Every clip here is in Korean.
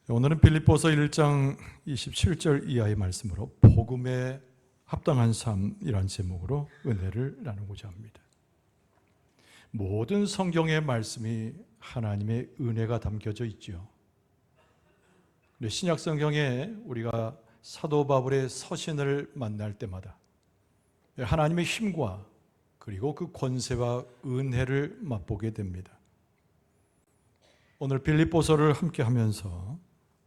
오늘은 빌립보서 1장 27절 이하의 말씀으로 복음에 합당한 삶이란 제목으로 은혜를 나누고자 합니다. 모든 성경의 말씀이 하나님의 은혜가 담겨져 있죠. 신약 성경에 우리가 사도 바울의 서신을 만날 때마다 하나님의 힘과 그리고 그 권세와 은혜를 맛보게 됩니다. 오늘 빌립보서를 함께 하면서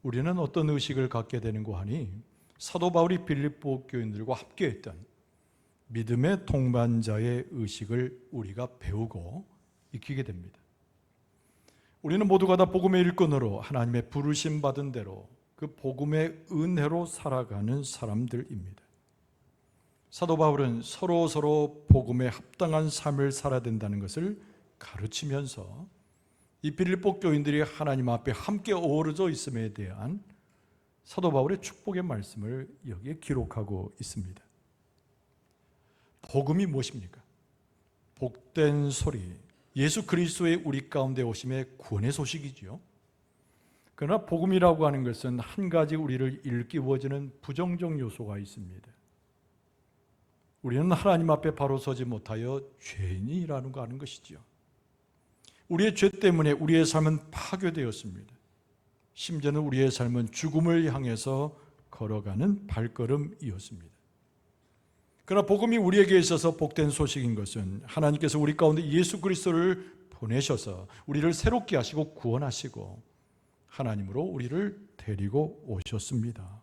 우리는 어떤 의식을 갖게 되는가 하니 사도 바울이 빌립보 교인들과 함께했던 믿음의 동반자의 의식을 우리가 배우고 익히게 됩니다. 우리는 모두가 다 복음의 일꾼으로 하나님의 부르심 받은 대로 그 복음의 은혜로 살아가는 사람들입니다. 사도 바울은 서로 복음에 합당한 삶을 살아야 된다는 것을 가르치면서 이 빌립보 교인들이 하나님 앞에 함께 어우러져 있음에 대한 사도 바울의 축복의 말씀을 여기에 기록하고 있습니다. 복음이 무엇입니까? 복된 소리, 예수 그리스도의 우리 가운데 오심의 구원의 소식이지요. 그러나 복음이라고 하는 것은 한 가지 우리를 일깨워주는 부정적 요소가 있습니다. 우리는 하나님 앞에 바로 서지 못하여 죄인이라는 거 아는 것이지요. 우리의 죄 때문에 우리의 삶은 파괴되었습니다. 심지어는 우리의 삶은 죽음을 향해서 걸어가는 발걸음이었습니다. 그러나 복음이 우리에게 있어서 복된 소식인 것은 하나님께서 우리 가운데 예수 그리스도를 보내셔서 우리를 새롭게 하시고 구원하시고 하나님으로 우리를 데리고 오셨습니다.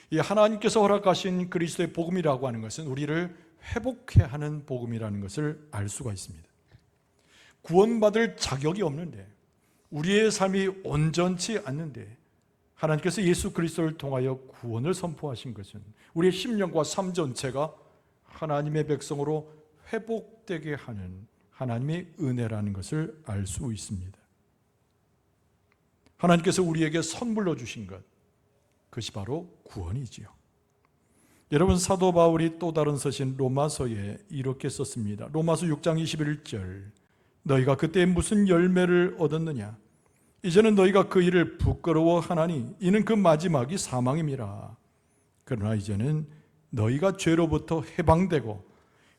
이 하나님께서 허락하신 그리스도의 복음이라고 하는 것은 우리를 회복해 하는 복음이라는 것을 알 수가 있습니다. 구원받을 자격이 없는데, 우리의 삶이 온전치 않는데 하나님께서 예수 그리스도를 통하여 구원을 선포하신 것은 우리의 심령과 삶 전체가 하나님의 백성으로 회복되게 하는 하나님의 은혜라는 것을 알 수 있습니다. 하나님께서 우리에게 선물로 주신 것, 그것이 바로 구원이지요. 여러분, 사도 바울이 또 다른 서신 로마서에 이렇게 썼습니다. 로마서 6장 21절, 너희가 그때 무슨 열매를 얻었느냐? 이제는 너희가 그 일을 부끄러워하나니 이는 그 마지막이 사망임이라. 그러나 이제는 너희가 죄로부터 해방되고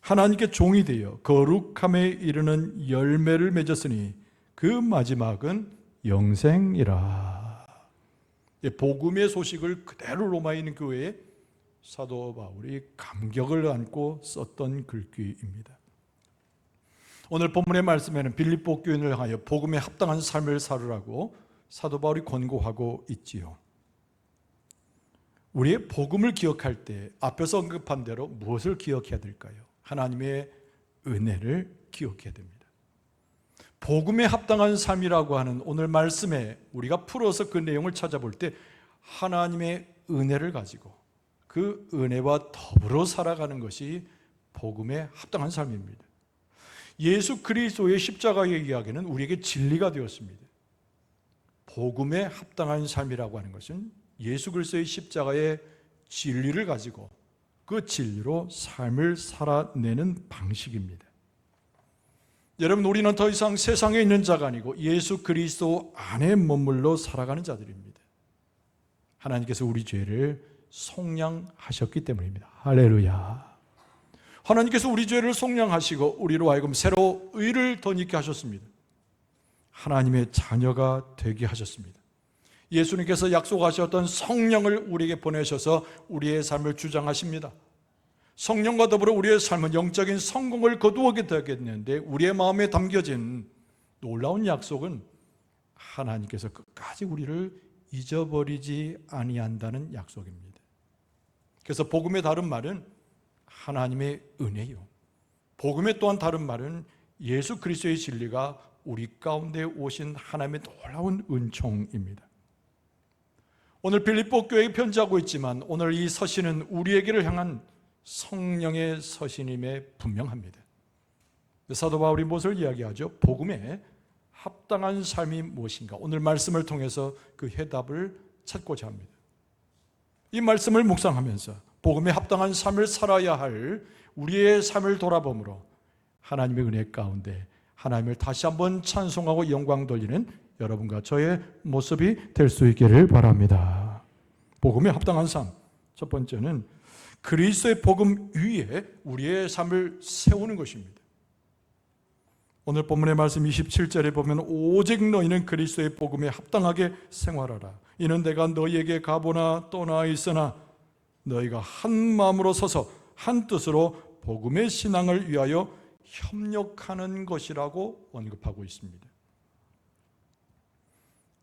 하나님께 종이 되어 거룩함에 이르는 열매를 맺었으니 그 마지막은 영생이라. 복음의 소식을 그대로 로마에 있는 교회에 사도 바울이 감격을 안고 썼던 글귀입니다. 오늘 본문의 말씀에는 빌립보 교인을 향하여 복음에 합당한 삶을 살으라고 사도 바울이 권고하고 있지요. 우리의 복음을 기억할 때 앞에서 언급한 대로 무엇을 기억해야 될까요? 하나님의 은혜를 기억해야 됩니다. 복음에 합당한 삶이라고 하는 오늘 말씀에 우리가 풀어서 그 내용을 찾아볼 때 하나님의 은혜를 가지고 그 은혜와 더불어 살아가는 것이 복음에 합당한 삶입니다. 예수 그리스도의 십자가의 이야기는 우리에게 진리가 되었습니다. 복음에 합당한 삶이라고 하는 것은 예수 그리스도의 십자가의 진리를 가지고 그 진리로 삶을 살아내는 방식입니다. 여러분, 우리는 더 이상 세상에 있는 자가 아니고 예수 그리스도 안에 머물러 살아가는 자들입니다. 하나님께서 우리 죄를 속량하셨기 때문입니다. 할렐루야. 하나님께서 우리 죄를 속량하시고 우리로 하여금 새로 의를 덧입게 하셨습니다. 하나님의 자녀가 되게 하셨습니다. 예수님께서 약속하셨던 성령을 우리에게 보내셔서 우리의 삶을 주장하십니다. 성령과 더불어 우리의 삶은 영적인 성공을 거두게 되겠는데 우리의 마음에 담겨진 놀라운 약속은 하나님께서 끝까지 우리를 잊어버리지 아니한다는 약속입니다. 그래서 복음의 다른 말은 하나님의 은혜요. 복음의 또한 다른 말은 예수 그리스도의 진리가 우리 가운데 오신 하나님의 놀라운 은총입니다. 오늘 빌립보 교회에 편지하고 있지만 오늘 이 서신은 우리에게를 향한 성령의 서신임에 분명합니다. 사도 바울이 무엇을 이야기하죠? 복음에 합당한 삶이 무엇인가? 오늘 말씀을 통해서 그 해답을 찾고자 합니다. 이 말씀을 묵상하면서 복음에 합당한 삶을 살아야 할 우리의 삶을 돌아보므로 하나님의 은혜 가운데 하나님을 다시 한번 찬송하고 영광 돌리는 여러분과 저의 모습이 될 수 있기를 바랍니다. 복음에 합당한 삶. 첫 번째는 그리스도의 복음 위에 우리의 삶을 세우는 것입니다. 오늘 본문의 말씀 27절에 보면 오직 너희는 그리스도의 복음에 합당하게 생활하라. 이는 내가 너희에게 가보나 떠나 있으나 너희가 한 마음으로 서서 한 뜻으로 복음의 신앙을 위하여 협력하는 것이라고 언급하고 있습니다.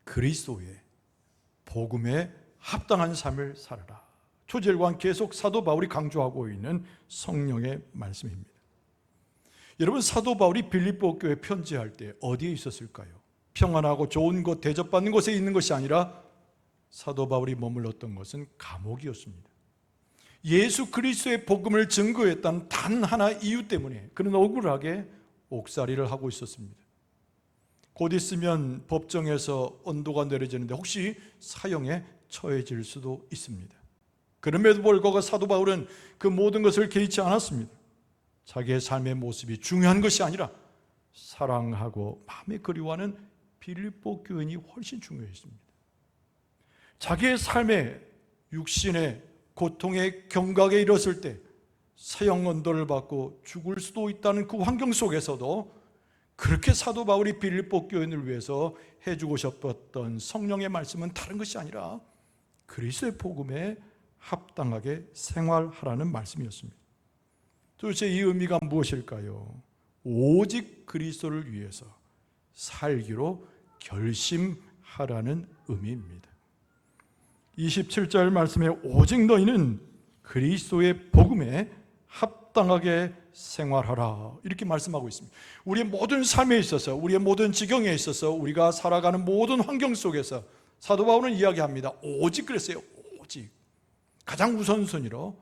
그리스도의 복음에 합당한 삶을 살아라. 초절과 계속 사도 바울이 강조하고 있는 성령의 말씀입니다. 여러분, 사도 바울이 빌립보 교회 편지할 때 어디에 있었을까요? 평안하고 좋은 곳, 대접받는 곳에 있는 것이 아니라 사도 바울이 머물렀던 것은 감옥이었습니다. 예수 그리스도의 복음을 증거했던 단 하나 이유 때문에 그는 억울하게 옥살이를 하고 있었습니다. 곧 있으면 법정에서 언도가 내려지는데 혹시 사형에 처해질 수도 있습니다. 그럼에도 불구하고 사도 바울은 그 모든 것을 개의치 않았습니다. 자기의 삶의 모습이 중요한 것이 아니라 사랑하고 마음에 그리워하는 빌립보 교인이 훨씬 중요했습니다. 자기의 삶의 육신의 고통의 경각에 이르렀을 때 사형 언도를 받고 죽을 수도 있다는 그 환경 속에서도 그렇게 사도 바울이 빌립보 교인을 위해서 해주고 싶었던 성령의 말씀은 다른 것이 아니라 그리스도의 복음에 합당하게 생활하라는 말씀이었습니다. 도대체 이 의미가 무엇일까요? 오직 그리스도를 위해서 살기로 결심하라는 의미입니다. 27절 말씀에 오직 너희는 그리스도의 복음에 합당하게 생활하라 이렇게 말씀하고 있습니다. 우리의 모든 삶에 있어서, 우리의 모든 지경에 있어서, 우리가 살아가는 모든 환경 속에서 사도 바울은 이야기합니다. 오직 그랬어요. 오직 가장 우선순위로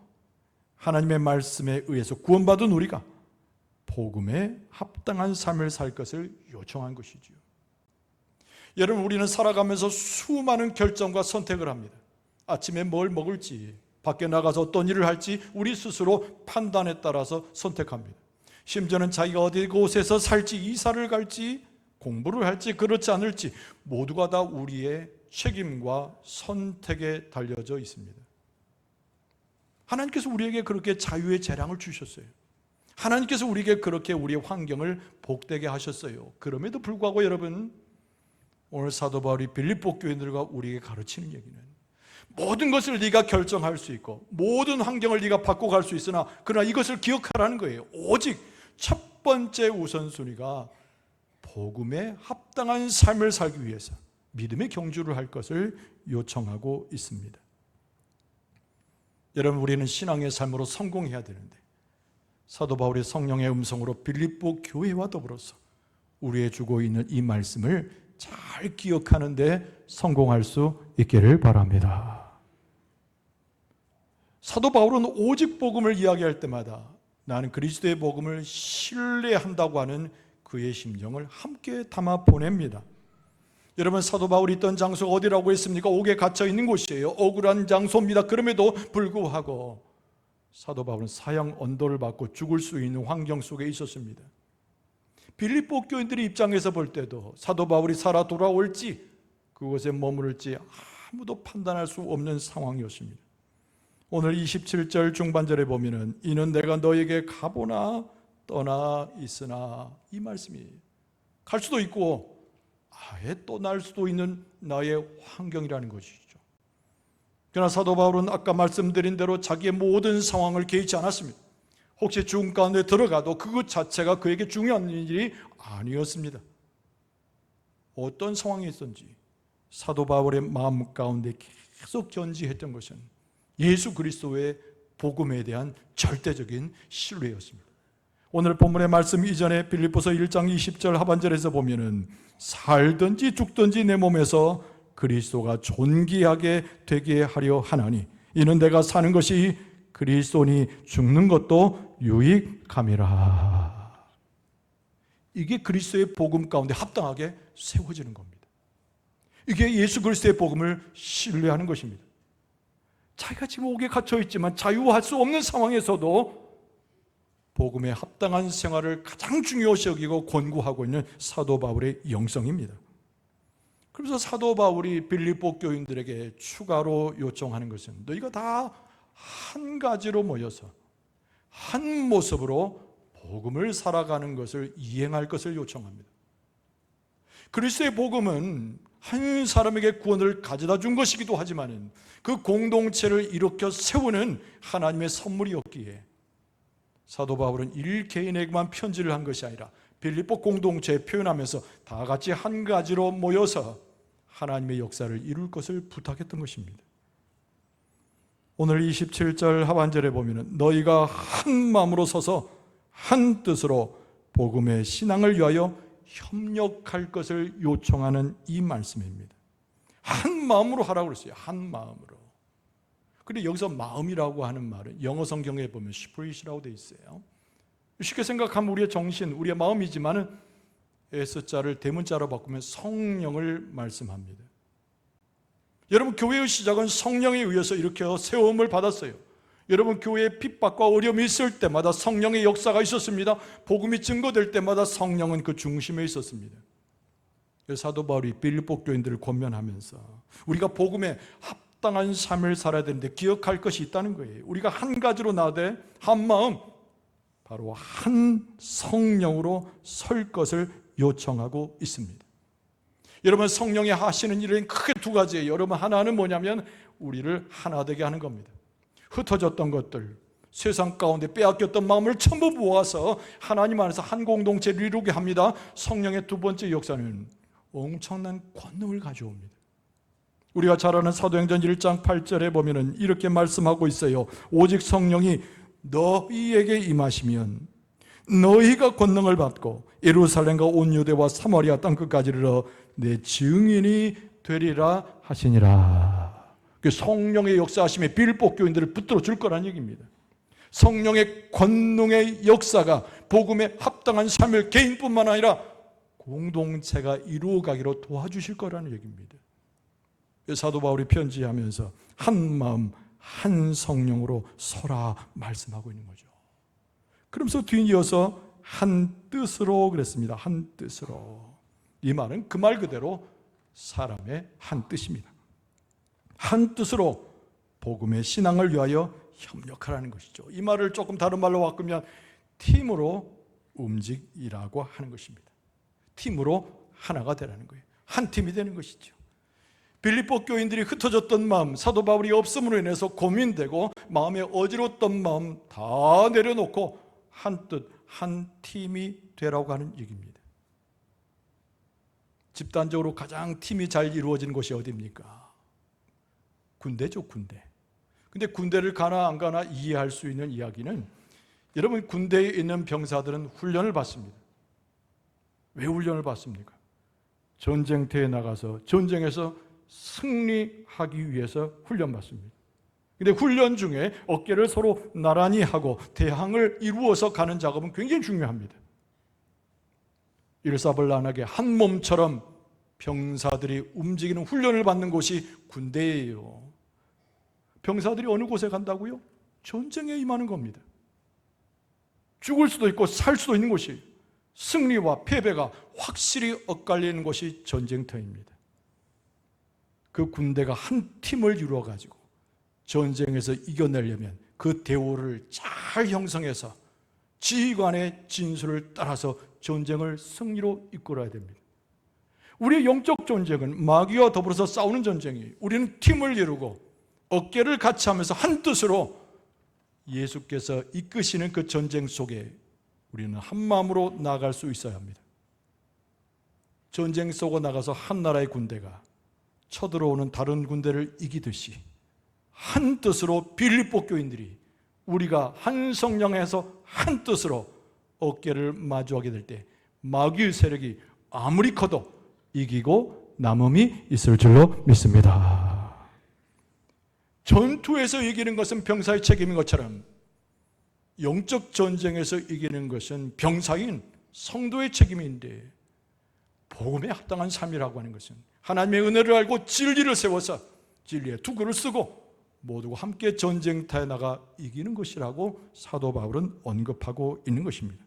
하나님의 말씀에 의해서 구원받은 우리가 복음에 합당한 삶을 살 것을 요청한 것이지요. 여러분, 우리는 살아가면서 수많은 결정과 선택을 합니다. 아침에 뭘 먹을지, 밖에 나가서 어떤 일을 할지 우리 스스로 판단에 따라서 선택합니다. 심지어는 자기가 어디 곳에서 살지, 이사를 갈지, 공부를 할지, 그렇지 않을지 모두가 다 우리의 책임과 선택에 달려져 있습니다. 하나님께서 우리에게 그렇게 자유의 재량을 주셨어요. 하나님께서 우리에게 그렇게 우리의 환경을 복되게 하셨어요. 그럼에도 불구하고 여러분, 오늘 사도 바울이 빌립보 교인들과 우리에게 가르치는 얘기는 모든 것을 네가 결정할 수 있고 모든 환경을 네가 바꿔갈 수 있으나 그러나 이것을 기억하라는 거예요. 오직 첫 번째 우선순위가 복음에 합당한 삶을 살기 위해서 믿음의 경주를 할 것을 요청하고 있습니다. 여러분, 우리는 신앙의 삶으로 성공해야 되는데 사도 바울의 성령의 음성으로 빌립보 교회와 더불어서 우리의 주고 있는 이 말씀을 잘 기억하는 데 성공할 수 있기를 바랍니다. 사도 바울은 오직 복음을 이야기할 때마다 나는 그리스도의 복음을 신뢰한다고 하는 그의 심정을 함께 담아 보냅니다. 여러분, 사도 바울이 있던 장소가 어디라고 했습니까? 옥에 갇혀 있는 곳이에요. 억울한 장소입니다. 그럼에도 불구하고 사도 바울은 사형 언도를 받고 죽을 수 있는 환경 속에 있었습니다. 빌립보 교인들의 입장에서 볼 때도 사도 바울이 살아 돌아올지 그곳에 머무를지 아무도 판단할 수 없는 상황이었습니다. 오늘 27절 중반절에 보면은 이는 내가 너에게 가보나 떠나 있으나 이 말씀이 갈 수도 있고 아예 떠날 수도 있는 나의 환경이라는 것이죠. 그러나 사도 바울은 아까 말씀드린 대로 자기의 모든 상황을 개의치 않았습니다. 혹시 죽음 가운데 들어가도 그것 자체가 그에게 중요한 일이 아니었습니다. 어떤 상황이 있었는지 사도 바울의 마음 가운데 계속 견지했던 것은 예수 그리스도의 복음에 대한 절대적인 신뢰였습니다. 오늘 본문의 말씀 이전에 빌립보서 1장 20절 하반절에서 보면은 살든지 죽든지 내 몸에서 그리스도가 존귀하게 되게 하려 하나니 이는 내가 사는 것이 그리스도니 죽는 것도 유익함이라. 이게 그리스도의 복음 가운데 합당하게 세워지는 겁니다. 이게 예수 그리스도의 복음을 신뢰하는 것입니다. 자기가 지금 옥에 갇혀 있지만 자유할 수 없는 상황에서도 복음에 합당한 생활을 가장 중요시 여기고 권고하고 있는 사도 바울의 영성입니다. 그래서 사도 바울이 빌립보 교인들에게 추가로 요청하는 것은 너희가 다 한 가지로 모여서 한 모습으로 복음을 살아가는 것을 이행할 것을 요청합니다. 그리스도의 복음은 한 사람에게 구원을 가져다 준 것이기도 하지만 그 공동체를 일으켜 세우는 하나님의 선물이었기에 사도 바울은 일개인에게만 편지를 한 것이 아니라 빌립보 공동체에 표현하면서 다 같이 한 가지로 모여서 하나님의 역사를 이룰 것을 부탁했던 것입니다. 오늘 27절 하반절에 보면 너희가 한 마음으로 서서 한 뜻으로 복음의 신앙을 위하여 협력할 것을 요청하는 이 말씀입니다. 한 마음으로 하라고 그랬어요. 한 마음으로. 그런데 여기서 마음이라고 하는 말은 영어 성경에 보면 spirit이라고 되어 있어요. 쉽게 생각하면 우리의 정신, 우리의 마음이지만 S자를 대문자로 바꾸면 성령을 말씀합니다. 여러분, 교회의 시작은 성령에 의해서 이렇게 세움을 받았어요. 여러분, 교회에 핍박과 어려움이 있을 때마다 성령의 역사가 있었습니다. 복음이 증거될 때마다 성령은 그 중심에 있었습니다. 사도 바울이 빌립보 교인들을 권면하면서 우리가 복음에 합당한 삶을 살아야 되는데 기억할 것이 있다는 거예요. 우리가 한 가지로 나되 한 마음, 바로 한 성령으로 설 것을 요청하고 있습니다. 여러분, 성령이 하시는 일은 크게 두 가지예요. 여러분, 하나는 뭐냐면 우리를 하나 되게 하는 겁니다. 흩어졌던 것들, 세상 가운데 빼앗겼던 마음을 전부 모아서 하나님 안에서 한 공동체를 이루게 합니다. 성령의 두 번째 역사는 엄청난 권능을 가져옵니다. 우리가 잘 아는 사도행전 1장 8절에 보면 이렇게 말씀하고 있어요. 오직 성령이 너희에게 임하시면 너희가 권능을 받고 예루살렘과 온 유대와 사마리아 땅 끝까지 이르러 내 증인이 되리라 하시니라. 성령의 역사하심에 빌립보 교인들을 붙들어 줄 거란 얘기입니다. 성령의 권능의 역사가 복음에 합당한 삶을 개인뿐만 아니라 공동체가 이루어가기로 도와주실 거라는 얘기입니다. 사도 바울이 편지하면서 한 마음 한 성령으로 서라 말씀하고 있는 거죠. 그러면서 뒤이어서 한 뜻으로 그랬습니다. 한 뜻으로. 이 말은 그 말 그대로 사람의 한 뜻입니다. 한 뜻으로 복음의 신앙을 위하여 협력하라는 것이죠. 이 말을 조금 다른 말로 바꾸면 팀으로 움직이라고 하는 것입니다. 팀으로 하나가 되라는 거예요. 한 팀이 되는 것이죠. 빌립보 교인들이 흩어졌던 마음, 사도 바울이 없음으로 인해서 고민되고 마음에 어지러웠던 마음 다 내려놓고 한 뜻, 한 팀이 되라고 하는 얘기입니다. 집단적으로 가장 팀이 잘 이루어지는 곳이 어디입니까? 군대죠, 군대. 근데 군대를 가나 안 가나 이해할 수 있는 이야기는 여러분, 군대에 있는 병사들은 훈련을 받습니다. 왜 훈련을 받습니까? 전쟁터에 나가서 전쟁에서 승리하기 위해서 훈련받습니다. 근데 훈련 중에 어깨를 서로 나란히 하고 대항을 이루어서 가는 작업은 굉장히 중요합니다. 일사불란하게 한 몸처럼 병사들이 움직이는 훈련을 받는 곳이 군대예요. 병사들이 어느 곳에 간다고요? 전쟁에 임하는 겁니다. 죽을 수도 있고 살 수도 있는 곳이, 승리와 패배가 확실히 엇갈리는 곳이 전쟁터입니다. 그 군대가 한 팀을 이루어가지고 전쟁에서 이겨내려면 그 대우를 잘 형성해서 지휘관의 진술을 따라서 전쟁을 승리로 이끌어야 됩니다. 우리의 영적 전쟁은 마귀와 더불어서 싸우는 전쟁이에요. 우리는 팀을 이루고 어깨를 같이 하면서 한 뜻으로 예수께서 이끄시는 그 전쟁 속에 우리는 한 마음으로 나아갈 수 있어야 합니다. 전쟁 속으로 나가서 한 나라의 군대가 쳐들어오는 다른 군대를 이기듯이 한 뜻으로 빌립보 교인들이 우리가 한 성령에서 한 뜻으로 어깨를 마주하게 될 때 마귀의 세력이 아무리 커도 이기고 남음이 있을 줄로 믿습니다. 전투에서 이기는 것은 병사의 책임인 것처럼 영적 전쟁에서 이기는 것은 병사인 성도의 책임인데, 복음에 합당한 삶이라고 하는 것은 하나님의 은혜를 알고 진리를 세워서 진리의 투구를 쓰고 모두가 함께 전쟁터에 나가 이기는 것이라고 사도 바울은 언급하고 있는 것입니다.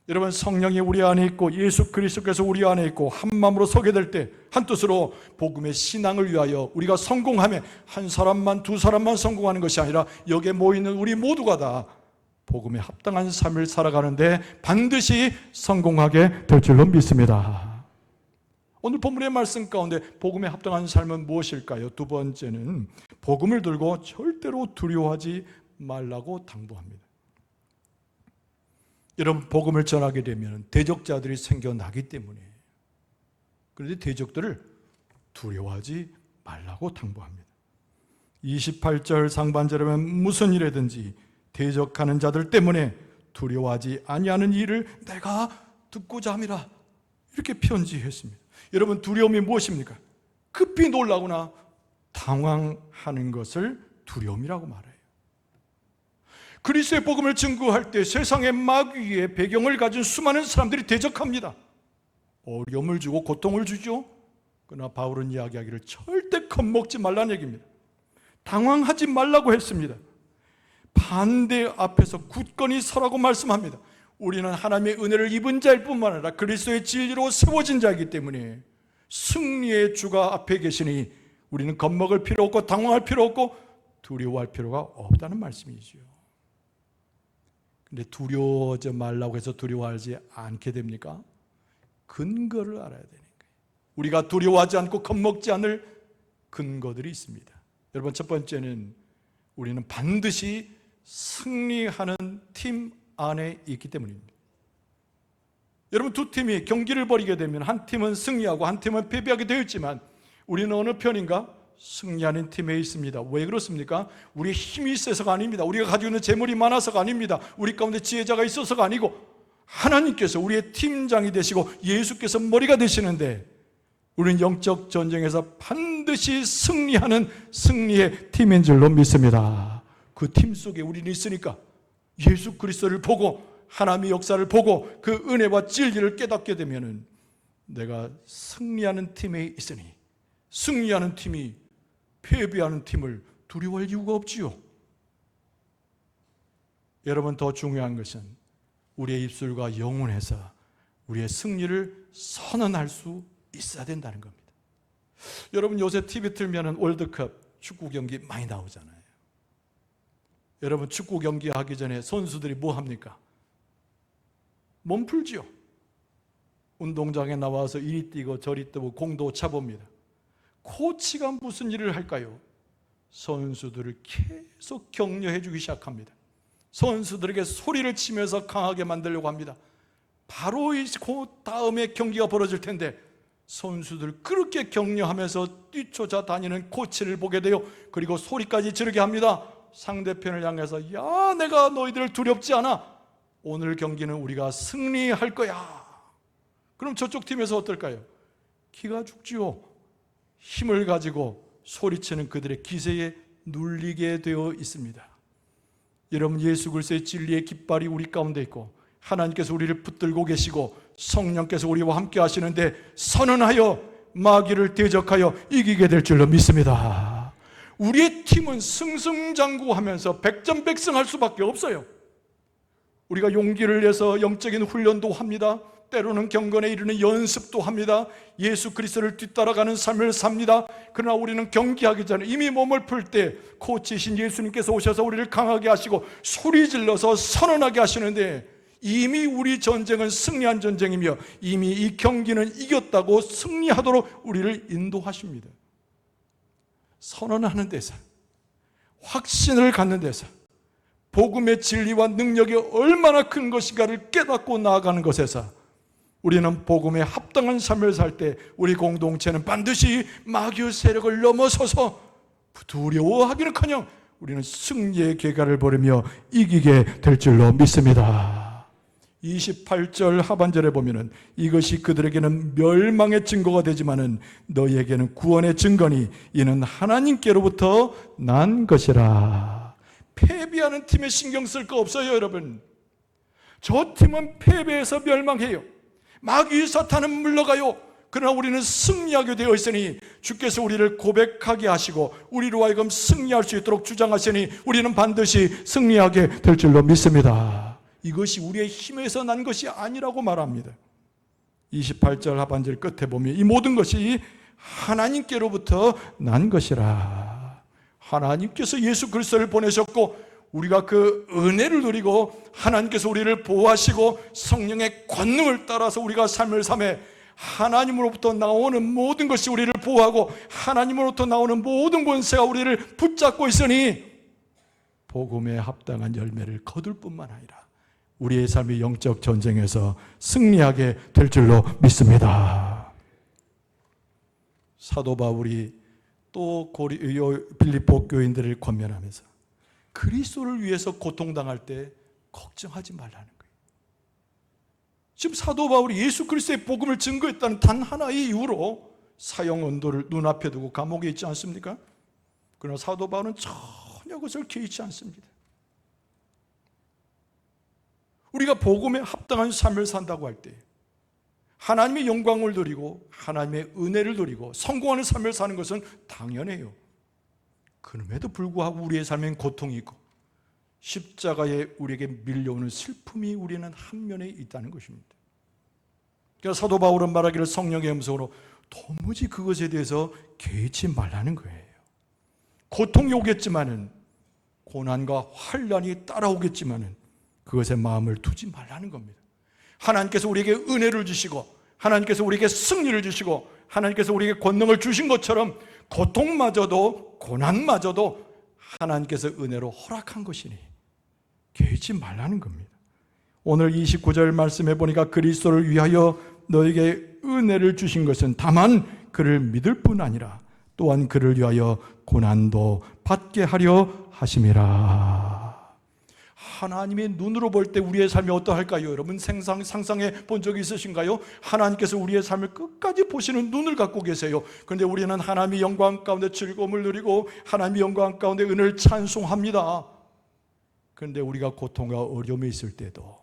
여러분, 성령이 우리 안에 있고 예수 그리스도께서 우리 안에 있고 한 마음으로 서게 될 때 한뜻으로 복음의 신앙을 위하여 우리가 성공하면 한 사람만 두 사람만 성공하는 것이 아니라 여기에 모이는 우리 모두가 다 복음에 합당한 삶을 살아가는데 반드시 성공하게 될 줄로 믿습니다. 오늘 본문의 말씀 가운데 복음에 합당한 삶은 무엇일까요? 두 번째는 복음을 들고 절대로 두려워하지 말라고 당부합니다. 여러분, 복음을 전하게 되면 대적자들이 생겨나기 때문에, 그런데 대적들을 두려워하지 말라고 당부합니다. 28절 상반절에 보면 무슨 일이든지 대적하는 자들 때문에 두려워하지 아니하는 일을 내가 듣고자 함이라, 이렇게 편지했습니다. 여러분, 두려움이 무엇입니까? 급히 놀라거나 당황하는 것을 두려움이라고 말해요. 그리스도의 복음을 증거할 때 세상의 마귀의 배경을 가진 수많은 사람들이 대적합니다. 어려움을 주고 고통을 주죠. 그러나 바울은 이야기하기를 절대 겁먹지 말라는 얘기입니다. 당황하지 말라고 했습니다. 반대 앞에서 굳건히 서라고 말씀합니다. 우리는 하나님의 은혜를 입은 자일 뿐만 아니라 그리스도의 진리로 세워진 자이기 때문에 승리의 주가 앞에 계시니 우리는 겁먹을 필요 없고 당황할 필요 없고 두려워할 필요가 없다는 말씀이죠. 근데 두려워하지 말라고 해서 두려워하지 않게 됩니까? 근거를 알아야 되는 거예요. 우리가 두려워하지 않고 겁먹지 않을 근거들이 있습니다. 여러분, 첫 번째는 우리는 반드시 승리하는 팀 안에 있기 때문입니다. 여러분, 두 팀이 경기를 벌이게 되면 한 팀은 승리하고 한 팀은 패배하게 되어 있지만 우리는 어느 편인가? 승리하는 팀에 있습니다. 왜 그렇습니까? 우리의 힘이 있어서가 아닙니다. 우리가 가지고 있는 재물이 많아서가 아닙니다. 우리 가운데 지혜자가 있어서가 아니고 하나님께서 우리의 팀장이 되시고 예수께서 머리가 되시는데 우리는 영적 전쟁에서 반드시 승리하는 승리의 팀인 줄로 믿습니다. 그 팀 속에 우리는 있으니까 예수 그리스도를 보고 하나님의 역사를 보고 그 은혜와 진리를 깨닫게 되면은 내가 승리하는 팀에 있으니 승리하는 팀이 패배하는 팀을 두려워할 이유가 없지요. 여러분, 더 중요한 것은 우리의 입술과 영혼에서 우리의 승리를 선언할 수 있어야 된다는 겁니다. 여러분, 요새 TV 틀면 월드컵 축구 경기 많이 나오잖아요. 여러분, 축구 경기 하기 전에 선수들이 뭐 합니까? 몸 풀지요. 운동장에 나와서 이리 뛰고 저리 뛰고 공도 차봅니다. 코치가 무슨 일을 할까요? 선수들을 계속 격려해 주기 시작합니다. 선수들에게 소리를 치면서 강하게 만들려고 합니다. 바로 그 다음에 경기가 벌어질 텐데 선수들 그렇게 격려하면서 뛰쳐다니는 코치를 보게 돼요. 그리고 소리까지 지르게 합니다. 상대편을 향해서 야, 내가 너희들을 두렵지 않아. 오늘 경기는 우리가 승리할 거야. 그럼 저쪽 팀에서 어떨까요? 기가 죽지요. 힘을 가지고 소리치는 그들의 기세에 눌리게 되어 있습니다. 여러분, 예수 그리스도의 진리의 깃발이 우리 가운데 있고 하나님께서 우리를 붙들고 계시고 성령께서 우리와 함께 하시는데 선언하여 마귀를 대적하여 이기게 될 줄로 믿습니다. 우리의 팀은 승승장구하면서 백전백승할 수밖에 없어요. 우리가 용기를 내서 영적인 훈련도 합니다. 때로는 경건에 이르는 연습도 합니다. 예수 그리스도를 뒤따라가는 삶을 삽니다. 그러나 우리는 경기하기 전에 이미 몸을 풀 때 코치이신 예수님께서 오셔서 우리를 강하게 하시고 소리 질러서 선언하게 하시는데 이미 우리 전쟁은 승리한 전쟁이며 이미 이 경기는 이겼다고 승리하도록 우리를 인도하십니다. 선언하는 데서, 확신을 갖는 데서, 복음의 진리와 능력이 얼마나 큰 것인가를 깨닫고 나아가는 것에서 우리는 복음에 합당한 삶을 살 때 우리 공동체는 반드시 마귀의 세력을 넘어서서 두려워하기는커녕 우리는 승리의 계가를 벌이며 이기게 될 줄로 믿습니다. 28절 하반절에 보면은 이것이 그들에게는 멸망의 증거가 되지만은 너희에게는 구원의 증거니 이는 하나님께로부터 난 것이라. 패배하는 팀에 신경 쓸 거 없어요. 여러분, 저 팀은 패배해서 멸망해요. 마귀 사탄은 물러가요. 그러나 우리는 승리하게 되어 있으니 주께서 우리를 고백하게 하시고 우리로 하여금 승리할 수 있도록 주장하시니 우리는 반드시 승리하게 될 줄로 믿습니다. 이것이 우리의 힘에서 난 것이 아니라고 말합니다. 28절 하반절 끝에 보면 이 모든 것이 하나님께로부터 난 것이라. 하나님께서 예수 그리스도를 보내셨고 우리가 그 은혜를 누리고 하나님께서 우리를 보호하시고 성령의 권능을 따라서 우리가 삶을 삶에 하나님으로부터 나오는 모든 것이 우리를 보호하고 하나님으로부터 나오는 모든 권세가 우리를 붙잡고 있으니 복음에 합당한 열매를 거둘 뿐만 아니라 우리의 삶의 영적 전쟁에서 승리하게 될 줄로 믿습니다. 사도 바울이 또 빌립보 교인들을 권면하면서 그리스도를 위해서 고통당할 때 걱정하지 말라는 거예요. 지금 사도 바울이 예수 그리스도의 복음을 증거했다는 단 하나의 이유로 사형 언도를 눈앞에 두고 감옥에 있지 않습니까? 그러나 사도 바울은 전혀 그것을 개의치 않습니다. 우리가 복음에 합당한 삶을 산다고 할 때 하나님의 영광을 누리고 하나님의 은혜를 누리고 성공하는 삶을 사는 것은 당연해요. 그럼에도 불구하고 우리의 삶엔 고통이 있고 십자가에 우리에게 밀려오는 슬픔이 우리는 한 면에 있다는 것입니다. 그래서 사도 바울은 말하기를 성령의 음성으로 도무지 그것에 대해서 개의치 말라는 거예요. 고통이 오겠지만은 고난과 환난이 따라오겠지만은 그것에 마음을 두지 말라는 겁니다. 하나님께서 우리에게 은혜를 주시고 하나님께서 우리에게 승리를 주시고 하나님께서 우리에게 권능을 주신 것처럼 고통마저도 고난마저도 하나님께서 은혜로 허락한 것이니 개의치 말라는 겁니다. 오늘 29절 말씀해 보니까 그리스도를 위하여 너에게 은혜를 주신 것은 다만 그를 믿을 뿐 아니라 또한 그를 위하여 고난도 받게 하려 하심이라. 하나님의 눈으로 볼 때 우리의 삶이 어떠할까요? 여러분 상상해 본 적이 있으신가요? 하나님께서 우리의 삶을 끝까지 보시는 눈을 갖고 계세요. 그런데 우리는 하나님의 영광 가운데 즐거움을 누리고 하나님의 영광 가운데 은혜를 찬송합니다. 그런데 우리가 고통과 어려움에 있을 때도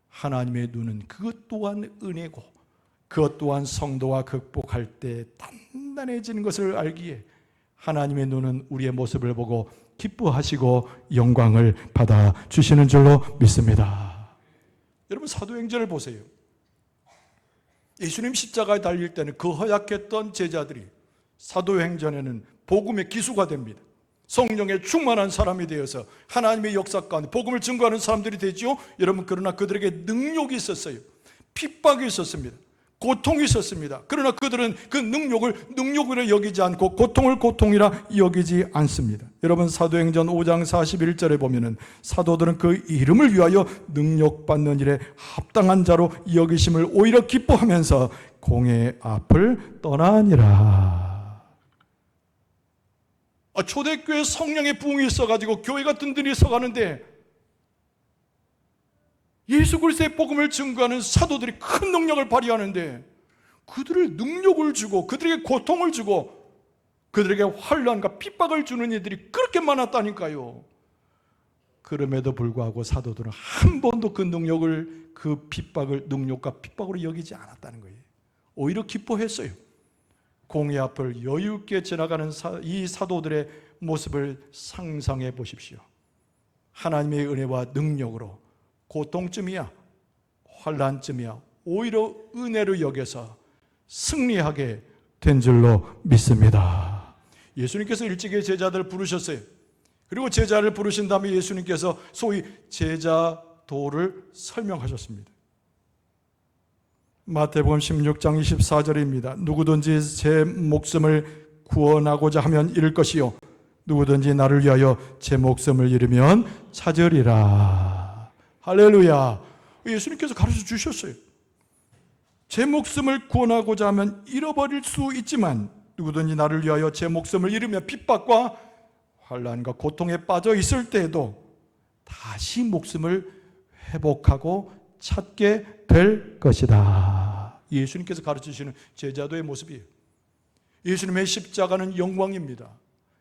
하나님의 눈은 그것 또한 은혜고 그것 또한 성도와 극복할 때 단단해지는 것을 알기에 하나님의 눈은 우리의 모습을 보고 기뻐하시고 영광을 받아 주시는 줄로 믿습니다. 여러분 사도행전을 보세요. 예수님 십자가에 달릴 때는 그 허약했던 제자들이 사도행전에는 복음의 기수가 됩니다. 성령에 충만한 사람이 되어서 하나님의 역사 가운데 복음을 증거하는 사람들이 되죠. 여러분 그러나 그들에게 능력이 있었어요. 핍박이 있었습니다. 고통이 있었습니다. 그러나 그들은 그 능력을 능력으로 여기지 않고 고통을 고통이라 여기지 않습니다. 여러분 사도행전 5장 41절에 보면은 사도들은 그 이름을 위하여 능력받는 일에 합당한 자로 여기심을 오히려 기뻐하면서 공의 앞을 떠나니라. 초대교회 성령의 부흥이 있어가지고 교회가 든든히 서가는데 예수 그리스도의 복음을 증거하는 사도들이 큰 능력을 발휘하는데 그들을 능력을 주고 그들에게 고통을 주고 그들에게 환난과 핍박을 주는 이들이 그렇게 많았다니까요. 그럼에도 불구하고 사도들은 한 번도 그 능력을 그 핍박을 능력과 핍박으로 여기지 않았다는 거예요. 오히려 기뻐했어요. 공의 앞을 여유 있게 지나가는 이 사도들의 모습을 상상해 보십시오. 하나님의 은혜와 능력으로 고통쯤이야 환난쯤이야 오히려 은혜로 여겨서 승리하게 된 줄로 믿습니다. 예수님께서 일찍이 제자들을 부르셨어요. 그리고 제자를 부르신 다음에 예수님께서 소위 제자도를 설명하셨습니다. 마태복음 16장 24절입니다. 누구든지 제 목숨을 구원하고자 하면 잃을 것이요 누구든지 나를 위하여 제 목숨을 잃으면 찾으리라. 할렐루야. 예수님께서 가르쳐 주셨어요. 제 목숨을 구원하고자 하면 잃어버릴 수 있지만 누구든지 나를 위하여 제 목숨을 잃으면 핍박과 환난과 고통에 빠져 있을 때에도 다시 목숨을 회복하고 찾게 될 것이다. 예수님께서 가르치시는 제자도의 모습이에요. 예수님의 십자가는 영광입니다.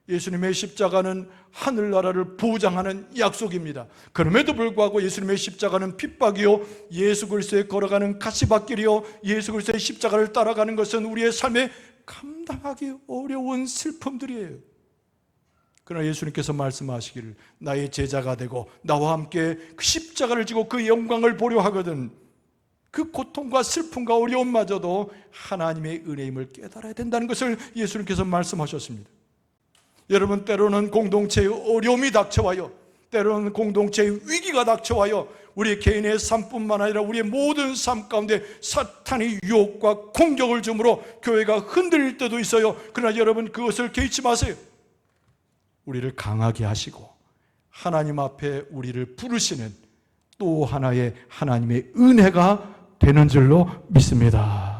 예수님의 십자가는 하늘나라를 보장하는 약속입니다. 그럼에도 불구하고 예수님의 십자가는 핍박이요 예수 그리스도에 걸어가는 가시밭길이요 예수 그리스도의 십자가를 따라가는 것은 우리의 삶에 감당하기 어려운 슬픔들이에요. 그러나 예수님께서 말씀하시기를 나의 제자가 되고 나와 함께 그 십자가를 지고 그 영광을 보려 하거든 그 고통과 슬픔과 어려움마저도 하나님의 은혜임을 깨달아야 된다는 것을 예수님께서 말씀하셨습니다. 여러분, 때로는 공동체의 어려움이 닥쳐와요. 때로는 공동체의 위기가 닥쳐와요. 우리 개인의 삶뿐만 아니라 우리의 모든 삶 가운데 사탄이 유혹과 공격을 주므로 교회가 흔들릴 때도 있어요. 그러나 여러분, 그것을 개의치 마세요. 우리를 강하게 하시고 하나님 앞에 우리를 부르시는 또 하나의 하나님의 은혜가 되는 줄로 믿습니다.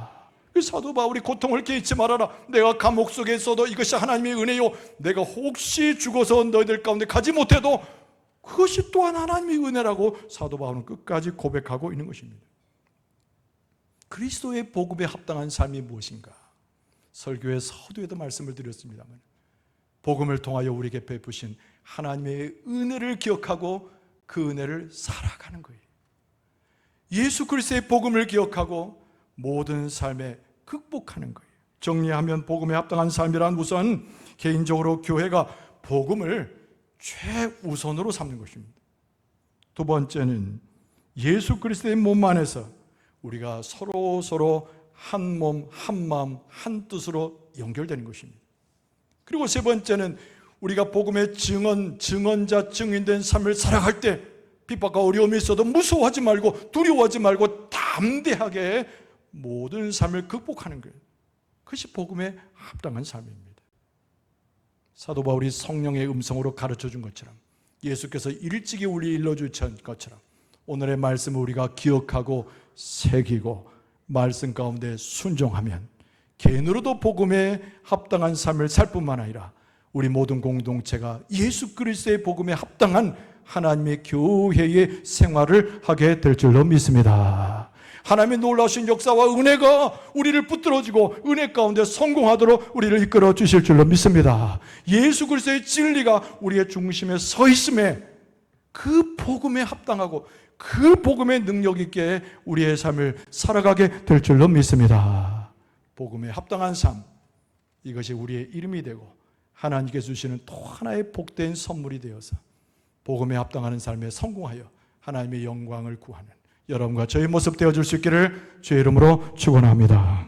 사도 바울이 고통을 개의치 말아라. 내가 감옥 속에 있어도 이것이 하나님의 은혜요. 내가 혹시 죽어서 너희들 가운데 가지 못해도 그것이 또한 하나님의 은혜라고 사도 바울은 끝까지 고백하고 있는 것입니다. 그리스도의 복음에 합당한 삶이 무엇인가? 설교의 서두에도 말씀을 드렸습니다만 복음을 통하여 우리에게 베푸신 하나님의 은혜를 기억하고 그 은혜를 살아가는 거예요. 예수 그리스도의 복음을 기억하고 모든 삶에 극복하는 거예요. 정리하면 복음에 합당한 삶이란 우선 개인적으로 교회가 복음을 최우선으로 삼는 것입니다. 두 번째는 예수 그리스도의 몸 안에서 우리가 서로 한 몸, 한 마음, 한 뜻으로 연결되는 것입니다. 그리고 세 번째는 우리가 복음의 증언자, 증인된 삶을 살아갈 때 핍박과 어려움이 있어도 무서워하지 말고 두려워하지 말고 담대하게 모든 삶을 극복하는 거예요. 그것이 복음에 합당한 삶입니다. 사도 바울이 성령의 음성으로 가르쳐 준 것처럼 예수께서 일찍이 우리 일러주신 것처럼 오늘의 말씀을 우리가 기억하고 새기고 말씀 가운데 순종하면 개인으로도 복음에 합당한 삶을 살 뿐만 아니라 우리 모든 공동체가 예수 그리스도의 복음에 합당한 하나님의 교회의 생활을 하게 될 줄로 믿습니다. 하나님의 놀라우신 역사와 은혜가 우리를 붙들어주고 은혜 가운데 성공하도록 우리를 이끌어 주실 줄로 믿습니다. 예수 그리스도의 진리가 우리의 중심에 서 있음에 그 복음에 합당하고 그 복음의 능력 있게 우리의 삶을 살아가게 될 줄로 믿습니다. 복음에 합당한 삶, 이것이 우리의 이름이 되고 하나님께서 주시는 또 하나의 복된 선물이 되어서 복음에 합당하는 삶에 성공하여 하나님의 영광을 구하는 여러분과 저의 모습 되어줄 수 있기를 주의 이름으로 축원합니다.